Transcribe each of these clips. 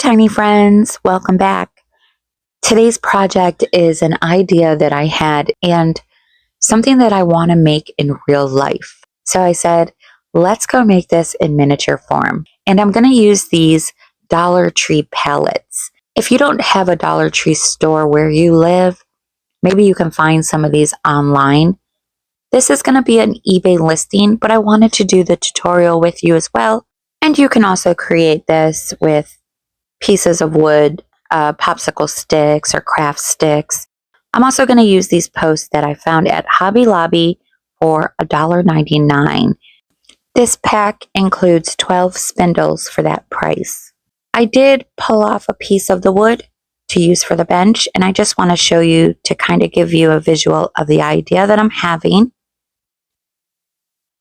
tiny friends, welcome back. Today's project is an idea that I had and something that I want to make in real life. So I said, let's go make this in miniature form. And I'm going to use these DollarTree pallets. If you don't have a Dollar Tree store where you live, maybe you can find some of these online. This is going to be an eBay listing, but I wanted to do the tutorial with you as well. And you can also create this with pieces of wood, popsicle sticks or craft sticks. I'm also going to use these posts that I found at Hobby Lobby for $1.99. This pack includes 12 spindles for that price. I did pull off a piece of the wood to use for the bench, and I just want to show you to kind of give you a visual of the idea that I'm having.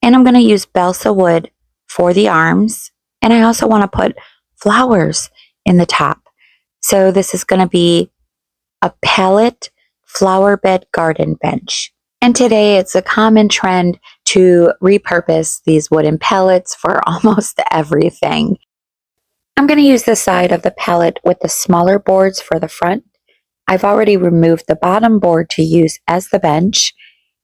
And I'm going to use balsa wood for the arms, and I also want to put flowers in the top. So this is going to be a pallet flower bed garden bench. And today it's a common trend to repurpose these wooden pallets for almost everything. I'm going to use the side of the pallet with the smaller boards for the front. I've already removed the bottom board to use as the bench,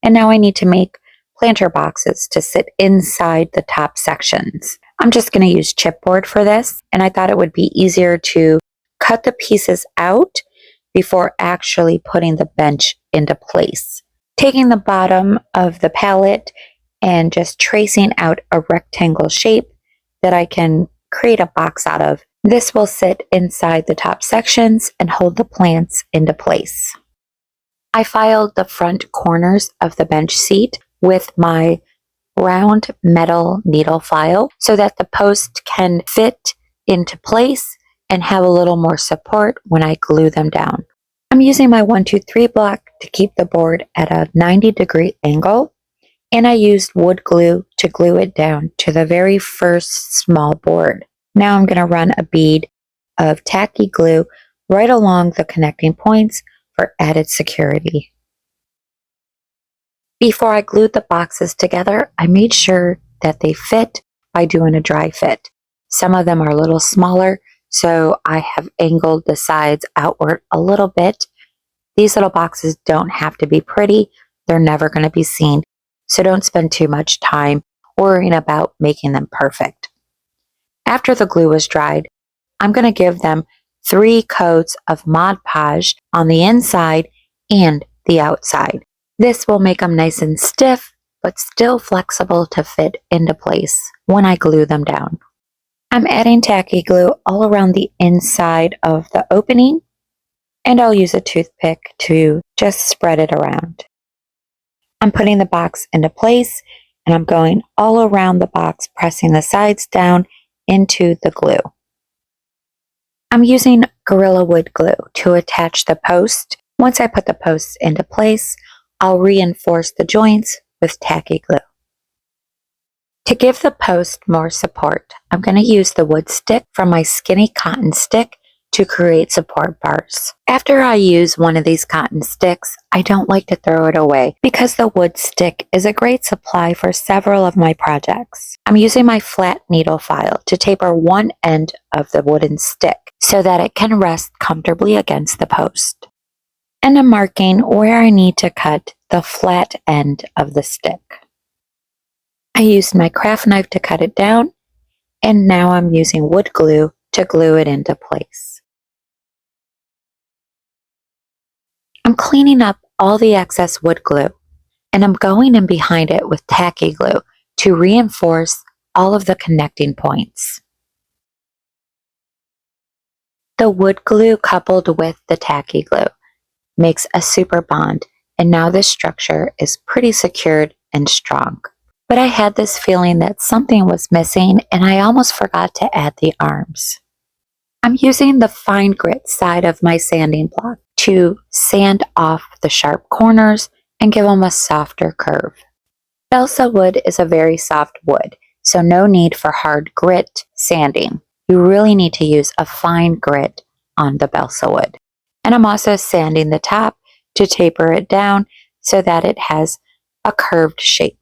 and now I need to make planter boxes to sit inside the top sections. I'm just going to use chipboard for this, and I thought it would be easier to cut the pieces out before actually putting the bench into place. Taking the bottom of the pallet and just tracing out a rectangle shape that I can create a box out of. This will sit inside the top sections and hold the plants into place. I filed the front corners of the bench seat with my round metal needle file so that the post can fit into place and have a little more support when I glue them down. I'm using my 123 block to keep the board at a 90-degree angle, and I used wood glue to glue it down to the very first small board. Now I'm going to run a bead of tacky glue right along the connecting points for added security. Before I glued the boxes together, I made sure that they fit by doing a dry fit. Some of them are a little smaller, so I have angled the sides outward a little bit. These little boxes don't have to be pretty. They're never going to be seen, so don't spend too much time worrying about making them perfect. After the glue is dried, I'm going to give them 3 coats of Mod Podge on the inside and the outside. This will make them nice and stiff, but still flexible to fit into place when I glue them down. I'm adding tacky glue all around the inside of the opening, and I'll use a toothpick to just spread it around. I'm putting the box into place, and I'm going all around the box, pressing the sides down into the glue. I'm using Gorilla Wood glue to attach the post. Once I put the posts into place, I'll reinforce the joints with tacky glue. To give the post more support, I'm going to use the wood stick from my skinny cotton stick to create support bars. After I use one of these cotton sticks, I don't like to throw it away because the wood stick is a great supply for several of my projects. I'm using my flat needle file to taper one end of the wooden stick so that it can rest comfortably against the post. And I'm marking where I need to cut the flat end of the stick. I used my craft knife to cut it down, and now I'm using wood glue to glue it into place. I'm cleaning up all the excess wood glue, and I'm going in behind it with tacky glue to reinforce all of the connecting points. The wood glue coupled with the tacky glue makes a super bond, and now this structure is pretty secured and strong. But I had this feeling that something was missing, and I almost forgot to add the arms. I'm using the fine grit side of my sanding block to sand off the sharp corners and give them a softer curve. Balsa wood is a very soft wood, so no need for hard grit sanding. You really need to use a fine grit on the balsa wood. And I'm also sanding the top to taper it down so that it has a curved shape.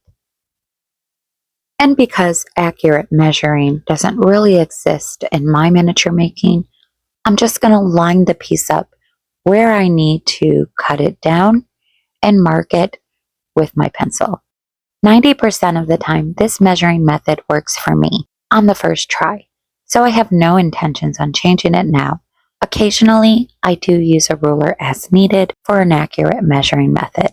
And because accurate measuring doesn't really exist in my miniature making, I'm just going to line the piece up where I need to cut it down and mark it with my pencil. 90% of the time, this measuring method works for me on the first try, so I have no intentions on changing it now. Occasionally, I do use a ruler as needed for an accurate measuring method.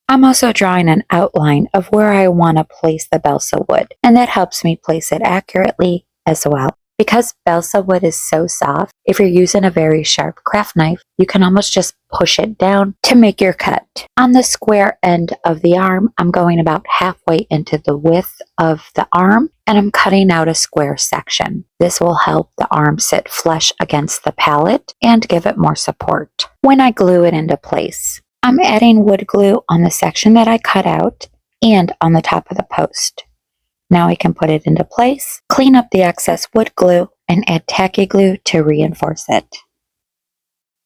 I'm also drawing an outline of where I want to place the balsa wood, and that helps me place it accurately as well. Because balsa wood is so soft, if you're using a very sharp craft knife, you can almost just push it down to make your cut. On the square end of the arm, I'm going about halfway into the width of the arm, and I'm cutting out a square section. This will help the arm sit flush against the pallet and give it more support. When I glue it into place, I'm adding wood glue on the section that I cut out and on the top of the post. Now I can put it into place, clean up the excess wood glue, and add tacky glue to reinforce it.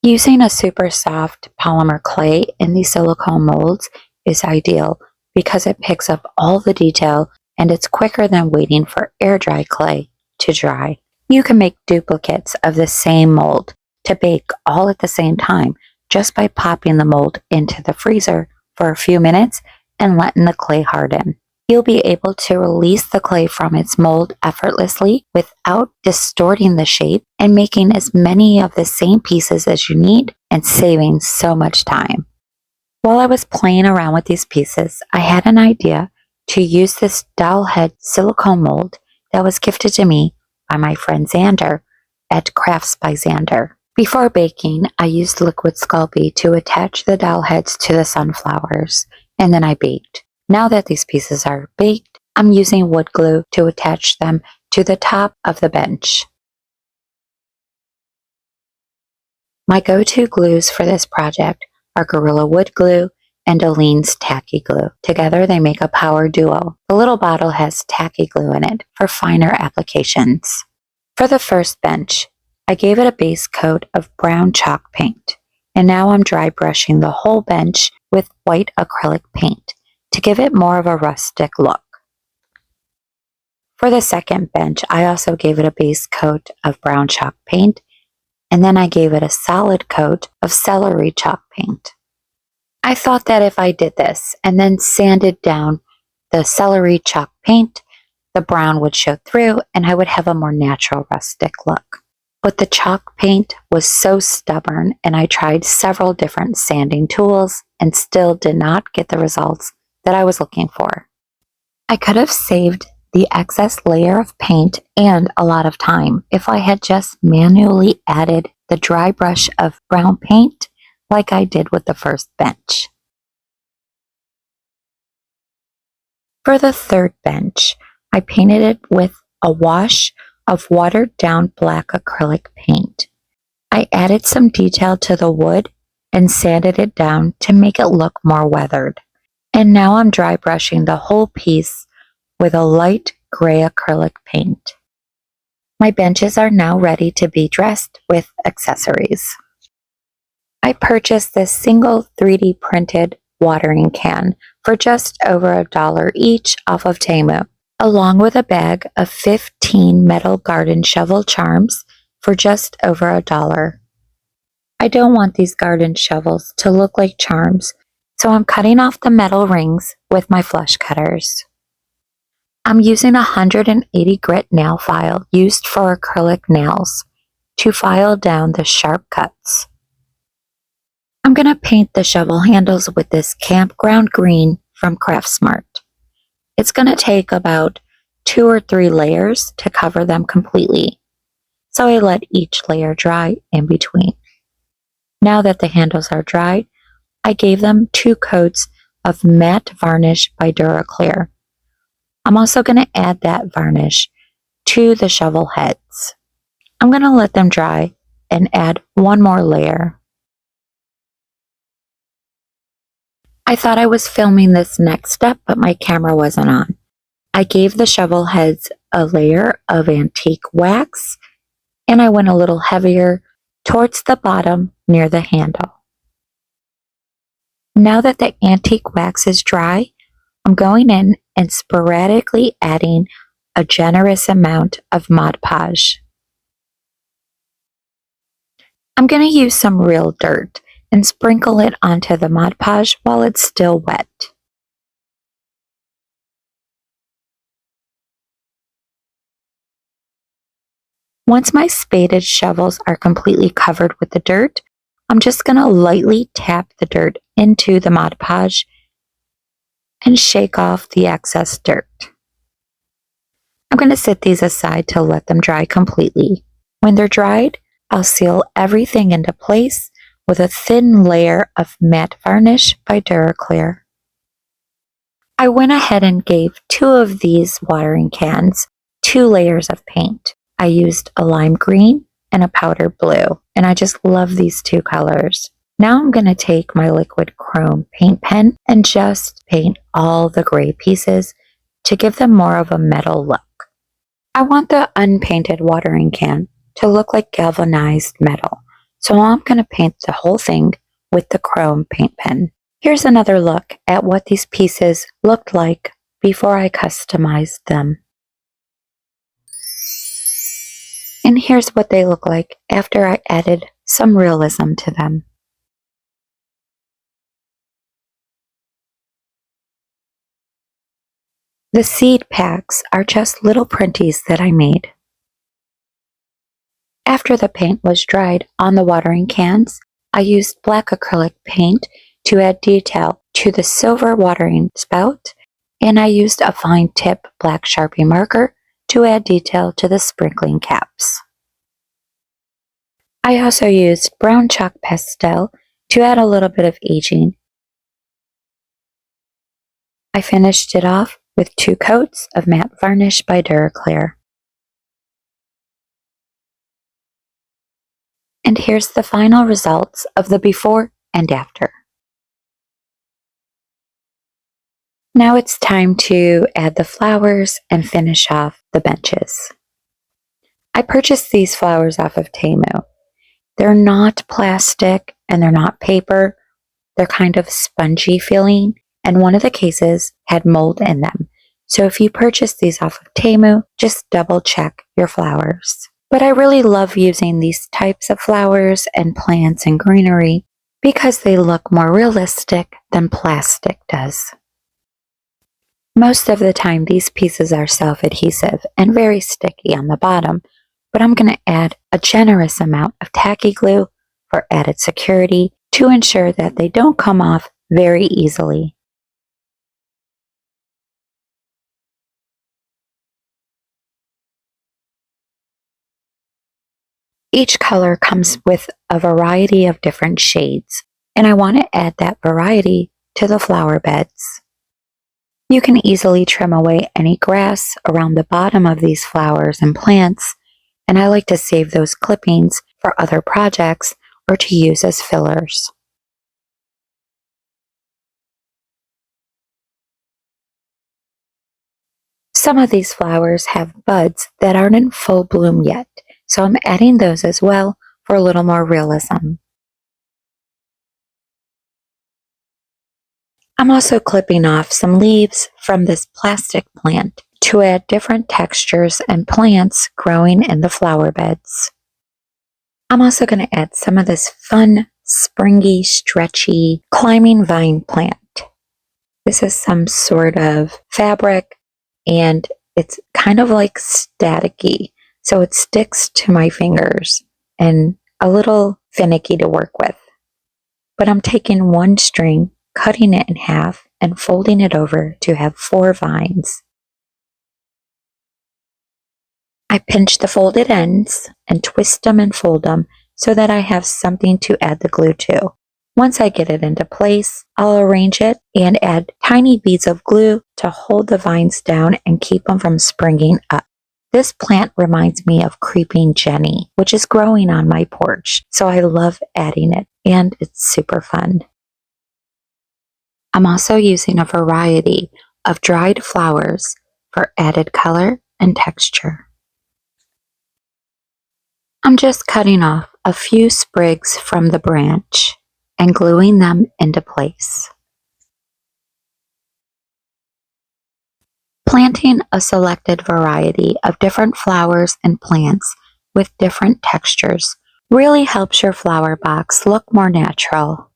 Using a super soft polymer clay in these silicone molds is ideal because it picks up all the detail and it's quicker than waiting for air dry clay to dry. You can make duplicates of the same mold to bake all at the same time just by popping the mold into the freezer for a few minutes and letting the clay harden. You'll be able to release the clay from its mold effortlessly without distorting the shape and making as many of the same pieces as you need and saving so much time. While I was playing around with these pieces, I had an idea to use this doll head silicone mold that was gifted to me by my friend Xander at Crafts by Xander. Before baking, I used liquid Sculpey to attach the doll heads to the sunflowers, and then I baked. Now that these pieces are baked, I'm using wood glue to attach them to the top of the bench. My go-to glues for this project are Gorilla Wood Glue and Aleene's Tacky Glue. Together they make a power duo. The little bottle has tacky glue in it for finer applications. For the first bench, I gave it a base coat of brown chalk paint, and now I'm dry brushing the whole bench with white acrylic paint to give it more of a rustic look. For the second bench, I also gave it a base coat of brown chalk paint, and then I gave it a solid coat of celery chalk paint. I thought that if I did this and then sanded down the celery chalk paint, the brown would show through and I would have a more natural rustic look. But the chalk paint was so stubborn and I tried several different sanding tools and still did not get the results that I was looking for. I could have saved the excess layer of paint and a lot of time if I had just manually added the dry brush of brown paint like I did with the first bench. For the third bench, I painted it with a wash of watered down black acrylic paint. I added some detail to the wood and sanded it down to make it look more weathered. And now I'm dry brushing the whole piece with a light gray acrylic paint. My benches are now ready to be dressed with accessories. I purchased this single 3D printed watering can for just over $1 each off of Temu, along with a bag of 15 metal garden shovel charms for just over $1. I don't want these garden shovels to look like charms, so I'm cutting off the metal rings with my flush cutters. I'm using a 180 grit nail file used for acrylic nails to file down the sharp cuts. I'm going to paint the shovel handles with this campground green from Craftsmart. It's going to take about 2 or 3 layers to cover them completely, so I let each layer dry in between. Now that the handles are dried, I gave them 2 coats of matte varnish by DuraClear. I'm also going to add that varnish to the shovel heads. I'm going to let them dry and add 1 more layer. I thought I was filming this next step, but my camera wasn't on. I gave the shovel heads a layer of antique wax, and I went a little heavier towards the bottom near the handle. Now that the antique wax is dry, I'm going in and sporadically adding a generous amount of Mod Podge. I'm going to use some real dirt and sprinkle it onto the Mod Podge while it's still wet. Once my spaded shovels are completely covered with the dirt, I'm just going to lightly tap the dirt into the Mod Podge and shake off the excess dirt. I'm going to set these aside to let them dry completely. When they're dried, I'll seal everything into place with a thin layer of matte varnish by DuraClear. I went ahead and gave 2 of these watering cans 2 layers of paint. I used a lime green and a powder blue, and I just love these 2 colors. Now I'm going to take my liquid chrome paint pen and just paint all the gray pieces to give them more of a metal look. I want the unpainted watering can to look like galvanized metal, so I'm going to paint the whole thing with the chrome paint pen. Here's another look at what these pieces looked like before I customized them. And here's what they look like after I added some realism to them. The seed packs are just little printies that I made. After the paint was dried on the watering cans, I used black acrylic paint to add detail to the silver watering spout, and I used a fine tip black Sharpie marker to add detail to the sprinkling caps. I also used brown chalk pastel to add a little bit of aging. I finished it off with 2 coats of matte varnish by DuraClear. And here's the final results of the before and after. Now it's time to add the flowers and finish off the benches. I purchased these flowers off of Temu. They're not plastic and they're not paper. They're kind of spongy feeling, and one of the cases had mold in them. So if you purchase these off of Temu, just double check your flowers. But I really love using these types of flowers and plants and greenery because they look more realistic than plastic does. Most of the time, these pieces are self-adhesive and very sticky on the bottom, but I'm going to add a generous amount of tacky glue for added security to ensure that they don't come off very easily. Each color comes with a variety of different shades, and I want to add that variety to the flower beds. You can easily trim away any grass around the bottom of these flowers and plants, and I like to save those clippings for other projects or to use as fillers. Some of these flowers have buds that aren't in full bloom yet, so I'm adding those as well for a little more realism. I'm also clipping off some leaves from this plastic plant to add different textures and plants growing in the flower beds. I'm also going to add some of this fun, springy, stretchy, climbing vine plant. This is some sort of fabric, and it's kind of like staticky, so it sticks to my fingers and a little finicky to work with. But I'm taking one string, cutting it in half, and folding it over to have 4 vines. I pinch the folded ends and twist them and fold them so that I have something to add the glue to. Once I get it into place, I'll arrange it and add tiny beads of glue to hold the vines down and keep them from springing up. This plant reminds me of Creeping Jenny, which is growing on my porch, so I love adding it, and it's super fun. I'm also using a variety of dried flowers for added color and texture. I'm just cutting off a few sprigs from the branch and gluing them into place. Planting a selected variety of different flowers and plants with different textures really helps your flower box look more natural.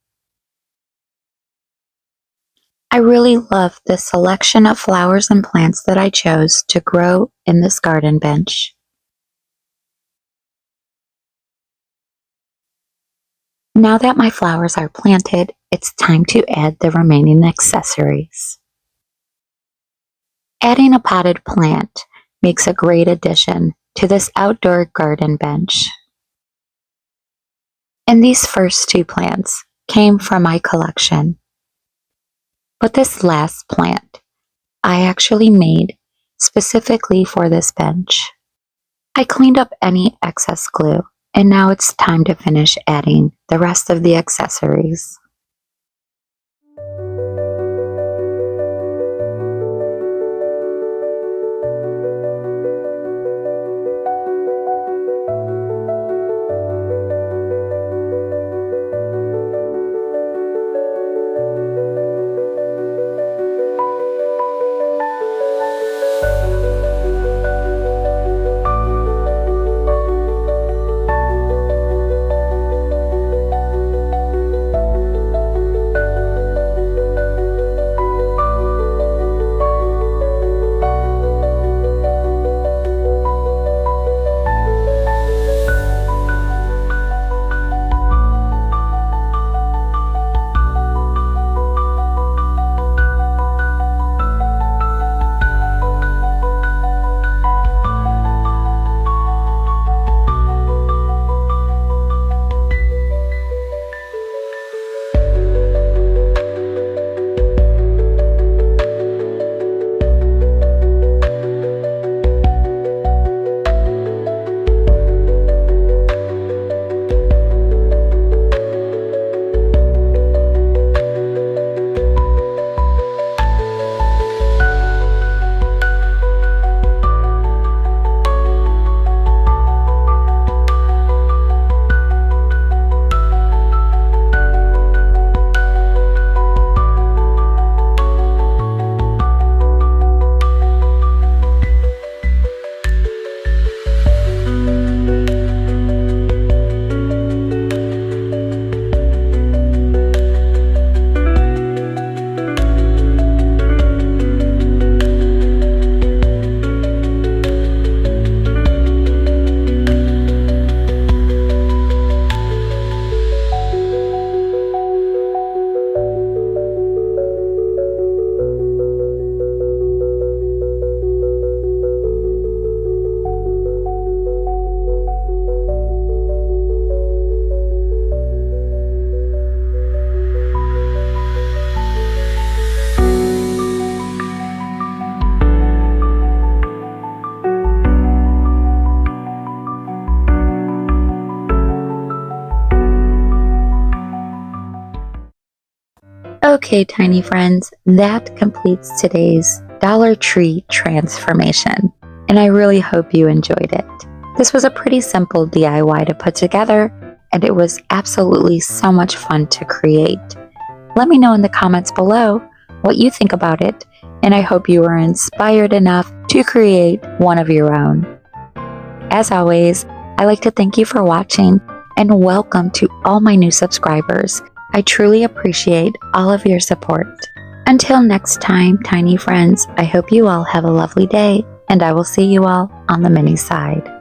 I really love the selection of flowers and plants that I chose to grow in this garden bench. Now that my flowers are planted, it's time to add the remaining accessories. Adding a potted plant makes a great addition to this outdoor garden bench. And these first two plants came from my collection. But this last plant I actually made specifically for this bench. I cleaned up any excess glue, and now it's time to finish adding the rest of the accessories. Okay, tiny friends, that completes today's Dollar Tree transformation, and I really hope you enjoyed it. This was a pretty simple DIY to put together, and it was absolutely so much fun to create. Let me know in the comments below what you think about it, and I hope you were inspired enough to create one of your own. As always, I like to thank you for watching, and welcome to all my new subscribers. I truly appreciate all of your support. Until next time, tiny friends, I hope you all have a lovely day, and I will see you all on the mini side.